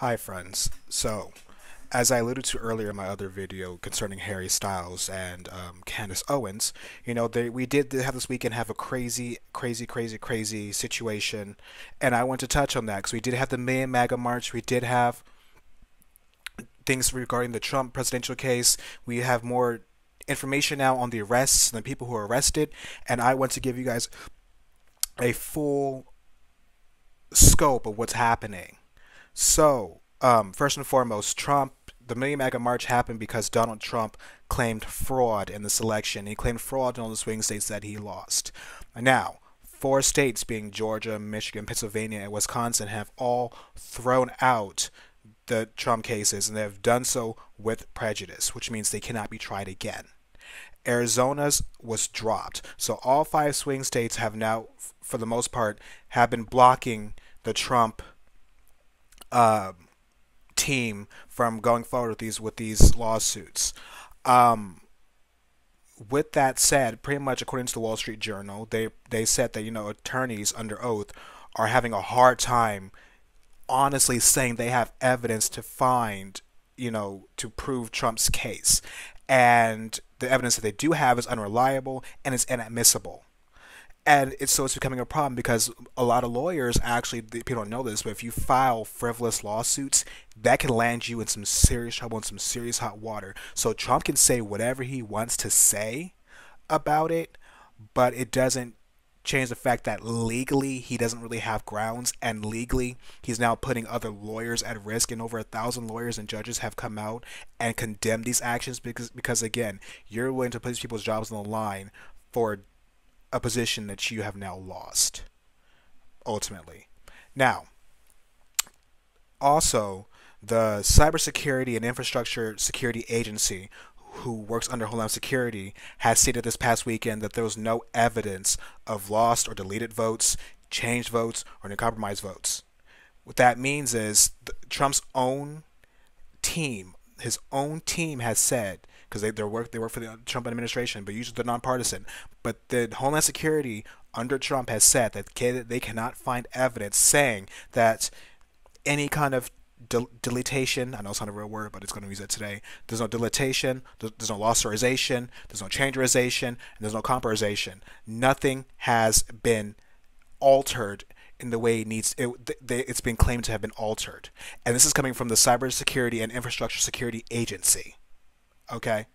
Hi friends. So, as I alluded to earlier in my other video concerning Harry Styles and Candace Owens, we did have this weekend have a crazy situation, and I want to touch on that because we did have the Million Maga March, we did have things regarding the Trump presidential case, we have more information now on the arrests and the people who were arrested, and I want to give you guys a full scope of what's happening. So, first and foremost, the Million Maga March happened because Donald Trump claimed fraud in this election. He claimed fraud in all the swing states that he lost. Now, four states, being Georgia, Michigan, Pennsylvania, and Wisconsin, have all thrown out the Trump cases, and they have done so with prejudice, which means they cannot be tried again. Arizona's was dropped. So all five swing states have now, for the most part, have been blocking the Trump uh, team from going forward with these lawsuits. Um, with that said, pretty much according to the Wall Street Journal, they said that attorneys under oath are having a hard time honestly saying they have evidence to find to prove Trump's case, and the evidence that they do have is unreliable and it's inadmissible. And it's becoming a problem because a lot of lawyers actually, people don't know this, but if you file frivolous lawsuits, that can land you in some serious trouble and some serious hot water. So Trump can say whatever he wants to say about it, but it doesn't change the fact that legally he doesn't really have grounds, and legally he's now putting other lawyers at risk, and over 1,000 lawyers and judges have come out and condemned these actions because again, you're willing to put these people's jobs on the line for a position that you have now lost, ultimately. Now, also, the Cybersecurity and Infrastructure Security Agency, who works under Homeland Security, has stated this past weekend that there was no evidence of lost or deleted votes, changed votes, or compromised votes. What that means is Trump's own team, his own team has said, because they work for the Trump administration, but usually they're nonpartisan. But the Homeland Security under Trump has said that they cannot find evidence saying that any kind of deletion, I know it's not a real word, but it's going to use it today. There's no deletion, there's no losserization, there's no changerization, and there's no compromisation. Nothing has been altered in the way it's been claimed to have been altered. And this is coming from the Cybersecurity and Infrastructure Security Agency. Okay?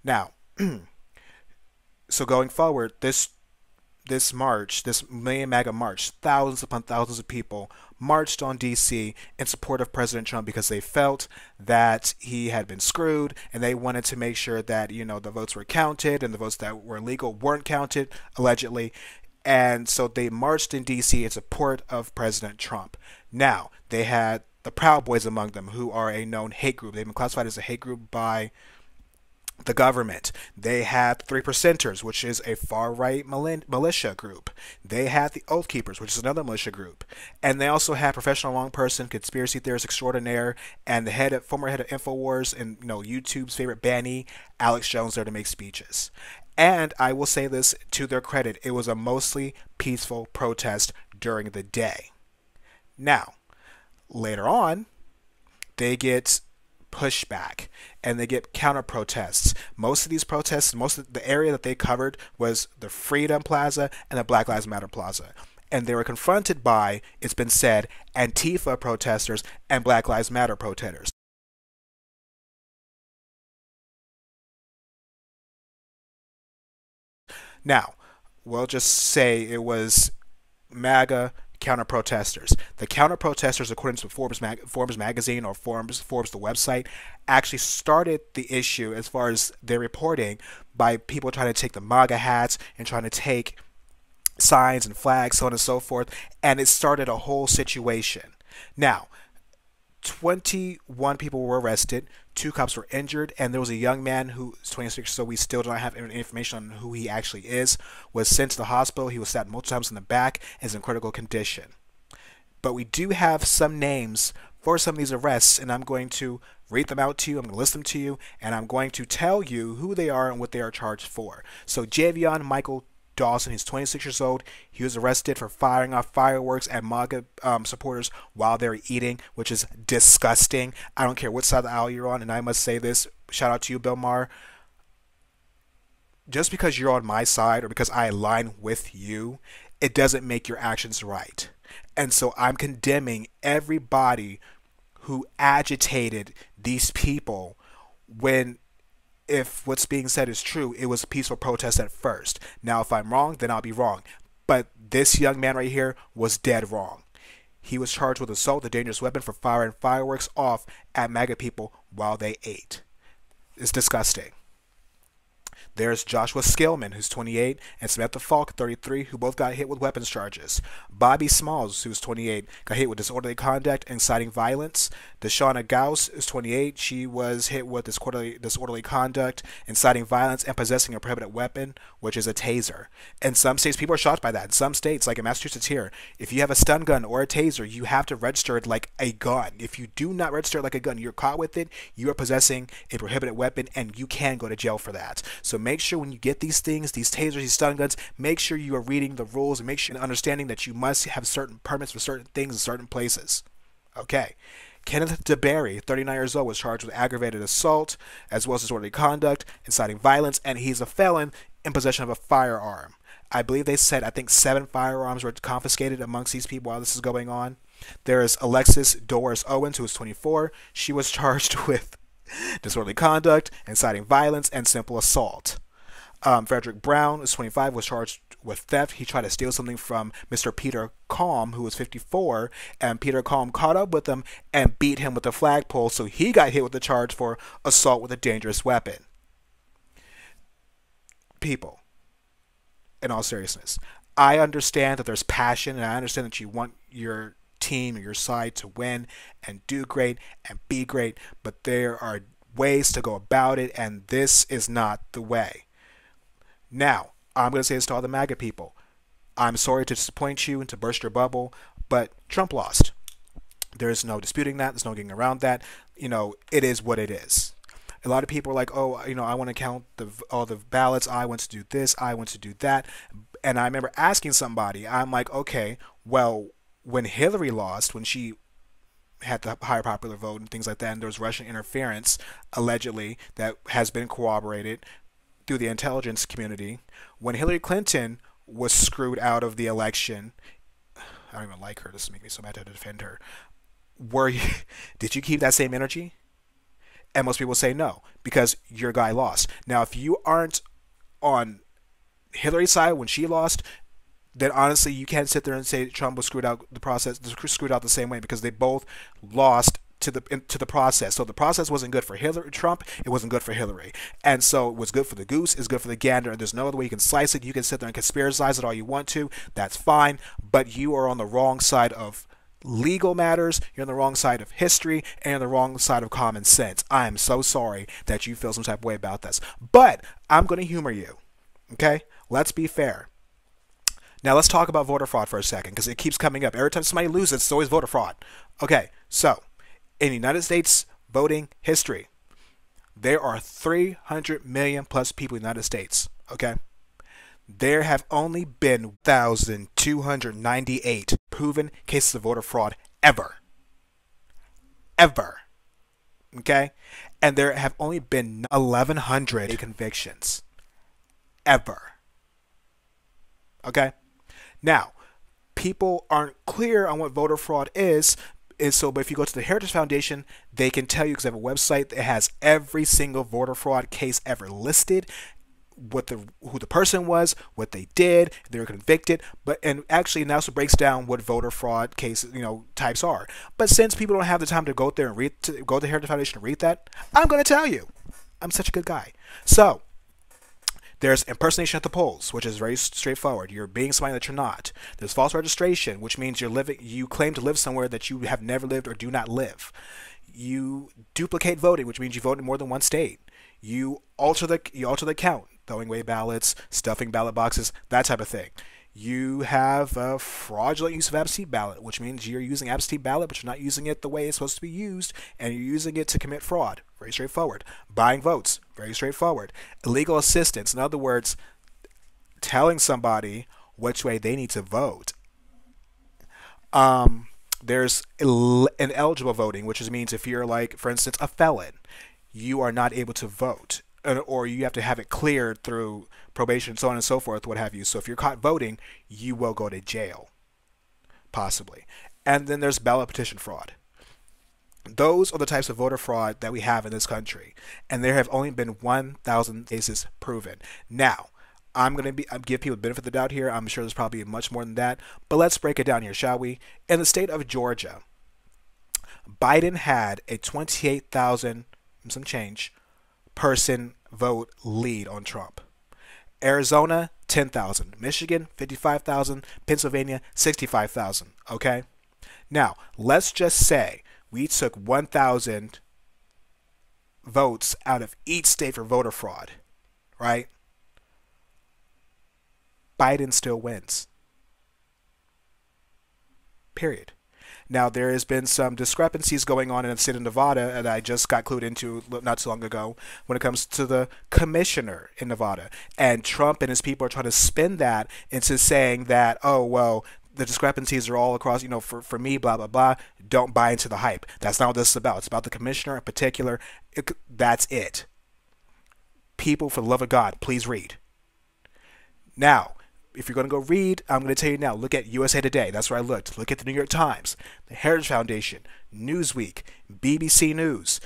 Now, so going forward, this march, this Million Maga March, thousands upon thousands of people marched on DC in support of President Trump because they felt that he had been screwed, and they wanted to make sure that the votes were counted, and the votes that were illegal weren't counted, allegedly. And so they marched in DC in support of President Trump. Now, they had the Proud Boys among them, who are a known hate group. They've been classified as a hate group by the government. They had the Three Percenters, which is a far-right militia group. They had the Oath Keepers, which is another militia group. And they also had Professional Wrong Person, Conspiracy Theorist Extraordinaire, and the former head of InfoWars and YouTube's favorite baddie, Alex Jones, there to make speeches. And I will say this to their credit, it was a mostly peaceful protest during the day. Now, later on, they get pushback and they get counter protests. Most of these protests, most of the area that they covered was the Freedom Plaza and the Black Lives Matter Plaza. And they were confronted by, it's been said, Antifa protesters and Black Lives Matter protesters. Now, we'll just say it was MAGA counter protesters. The counter protesters, according to Forbes magazine or Forbes the website, actually started the issue as far as their reporting by people trying to take the MAGA hats and trying to take signs and flags, so on and so forth, and it started a whole situation. Now, 21 people were arrested, 2 cops were injured, and there was a young man who is 26, so we still don't have any information on who he actually is, was sent to the hospital. He was stabbed multiple times in the back and is in critical condition. But we do have some names for some of these arrests, and I'm going to read them out to you, I'm going to list them to you, and I'm going to tell you who they are and what they are charged for. So Javion Michael Dawson. He's 26 years old. He was arrested for firing off fireworks at MAGA supporters while they were eating, which is disgusting. I don't care what side of the aisle you're on, and I must say this. Shout out to you, Bill Maher. Just because you're on my side or because I align with you, it doesn't make your actions right. And so I'm condemning everybody who agitated these people when, if what's being said is true, it was peaceful protest at first. Now, if I'm wrong, then I'll be wrong. But this young man right here was dead wrong. He was charged with assault with a dangerous weapon for firing fireworks off at MAGA people while they ate. It's disgusting. There's Joshua Skillman, who's 28, and Samantha Falk, 33, who both got hit with weapons charges. Bobby Smalls, who's 28, got hit with disorderly conduct and inciting violence. Deshauna Gauss is 28. She was hit with disorderly conduct, inciting violence, and possessing a prohibited weapon, which is a taser. In some states, people are shocked by that. In some states, like in Massachusetts here, if you have a stun gun or a taser, you have to register it like a gun. If you do not register it like a gun, you're caught with it, you are possessing a prohibited weapon, and you can go to jail for that. So make sure when you get these things, these tasers, these stun guns, make sure you are reading the rules and make sure you're understanding that you must have certain permits for certain things in certain places. Okay. Kenneth DeBerry, 39 years old, was charged with aggravated assault as well as disorderly conduct, inciting violence, and he's a felon in possession of a firearm. I believe they said, I think 7 firearms were confiscated amongst these people while this is going on. There's Alexis Doris Owens, who is 24. She was charged with disorderly conduct, inciting violence, and simple assault. Frederick Brown, is 25, was charged with theft. He tried to steal something from Mr. Peter Calm, who was 54, and Peter Calm caught up with him and beat him with a flagpole, so he got hit with the charge for assault with a dangerous weapon. People, in all seriousness, I understand that there's passion, and I understand that you want your team or your side to win and do great and be great, but there are ways to go about it, and this is not the way. Now, I'm going to say this to all the MAGA people. I'm sorry to disappoint you and to burst your bubble, but Trump lost. There's no disputing that. There's no getting around that. You know, it is what it is. A lot of people are like, oh, you know, I want to count all the ballots. I want to do this. I want to do that. And I remember asking somebody, I'm like, okay, well, when Hillary lost, when she had the higher popular vote and things like that, and there was Russian interference, allegedly, that has been corroborated through the intelligence community. When Hillary Clinton was screwed out of the election, I don't even like her. This is making me so mad to defend her. Did you keep that same energy? And most people say no, because your guy lost. Now, if you aren't on Hillary's side when she lost, then honestly, you can't sit there and say Trump was screwed out the same way, because they both lost to the process. So the process wasn't good for Trump, it wasn't good for Hillary. And so what's good for the goose is good for the gander, and there's no other way you can slice it. You can sit there and conspiracize it all you want to. That's fine, but you are on the wrong side of legal matters, you're on the wrong side of history, and you're on the wrong side of common sense. I am so sorry that you feel some type of way about this. But I'm going to humor you. Okay? Let's be fair. Now let's talk about voter fraud for a second, because it keeps coming up. Every time somebody loses, it's always voter fraud. Okay, so in the United States voting history, there are 300 million plus people in the United States. Okay? There have only been 1,298 proven cases of voter fraud ever. Ever. Okay? And there have only been 1,100 convictions. Ever. Okay? Now, people aren't clear on what voter fraud is, but if you go to the Heritage Foundation, they can tell you, because they have a website that has every single voter fraud case ever listed, who the person was, what they did, if they were convicted, and actually it also breaks down what voter fraud cases, types are. But since people don't have the time to go there and go to the Heritage Foundation and read that, I'm going to tell you. I'm such a good guy. So there's impersonation at the polls, which is very straightforward. You're being somebody that you're not. There's false registration, which means you claim to live somewhere that you have never lived or do not live. You duplicate voting, which means you vote in more than one state. You alter the count, throwing away ballots, stuffing ballot boxes, that type of thing. You have a fraudulent use of absentee ballot, which means you're using absentee ballot, but you're not using it the way it's supposed to be used, and you're using it to commit fraud. Very straightforward. Buying votes. Very straightforward. Illegal assistance. In other words, telling somebody which way they need to vote. Um, there's ineligible voting, which means if you're like, for instance, a felon, you are not able to vote, or you have to have it cleared through probation, so on and so forth, what have you. So if you're caught voting, you will go to jail, possibly. And then there's ballot petition fraud. Those are the types of voter fraud that we have in this country, and there have only been 1,000 cases proven. Now, I'm give people the benefit of the doubt here. I'm sure there's probably much more than that, but let's break it down here, shall we? In the state of Georgia, Biden had a 28,000 some change person vote lead on Trump. Arizona, 10,000. Michigan, 55,000. Pennsylvania, 65,000. Okay? Now, let's just say we took 1,000 votes out of each state for voter fraud, right? Biden still wins. Period. Now, there has been some discrepancies going on in the state of Nevada that I just got clued into not too long ago when it comes to the commissioner in Nevada. And Trump and his people are trying to spin that into saying that, oh, well, the discrepancies are all across, for me, blah, blah, blah. Don't buy into the hype. That's not what this is about. It's about the commissioner in particular. That's it. People, for the love of God, please read. Now, if you're going to go read, I'm going to tell you now, look at USA Today. That's where I looked. Look at the New York Times, the Heritage Foundation, Newsweek, BBC News,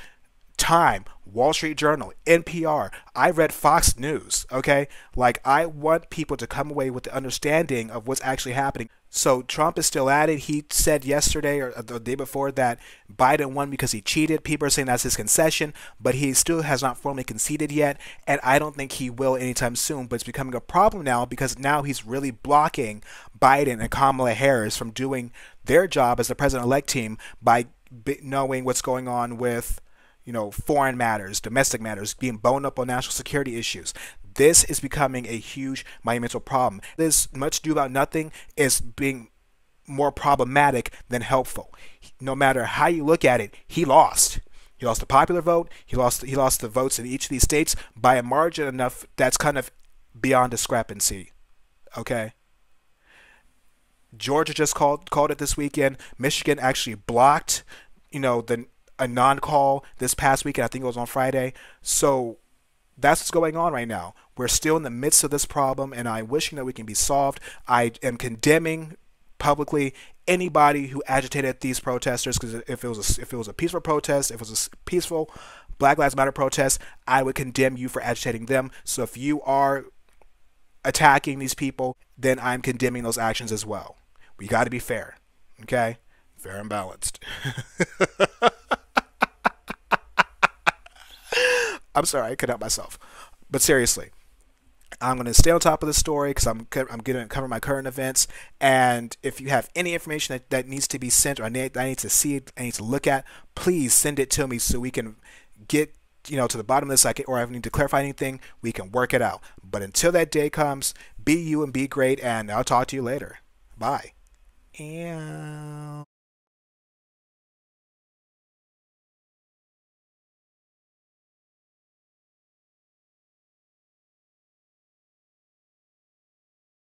Time, Wall Street Journal, NPR. I read Fox News, okay? Like, I want people to come away with the understanding of what's actually happening. So Trump is still at it. He said yesterday or the day before that Biden won because he cheated. People are saying that's his concession, but he still has not formally conceded yet, and I don't think he will anytime soon. But it's becoming a problem now because now he's really blocking Biden and Kamala Harris from doing their job as the president-elect team by knowing what's going on with foreign matters, domestic matters, being boned up on national security issues. This is becoming a huge monumental problem. This much ado about nothing is being more problematic than helpful. No matter how you look at it, he lost. He lost the popular vote. He lost the votes in each of these states by a margin enough that's kind of beyond discrepancy. Okay. Georgia just called it this weekend. Michigan actually blocked, a non-call this past weekend. I think it was on Friday. So that's what's going on right now. We're still in the midst of this problem, and I'm wishing that we can be solved. I am condemning publicly anybody who agitated these protesters, because if it was a peaceful protest, if it was a peaceful Black Lives Matter protest, I would condemn you for agitating them. So if you are attacking these people, then I'm condemning those actions as well. We got to be fair, okay? Fair and balanced. I'm sorry, I couldn't help myself. But seriously, I'm going to stay on top of the story because I'm going to cover my current events. And if you have any information that needs to be sent, or I need to see it, I need to look at, please send it to me so we can get to the bottom of this. Or if I need to clarify anything, we can work it out. But until that day comes, be you and be great. And I'll talk to you later. Bye. Yeah.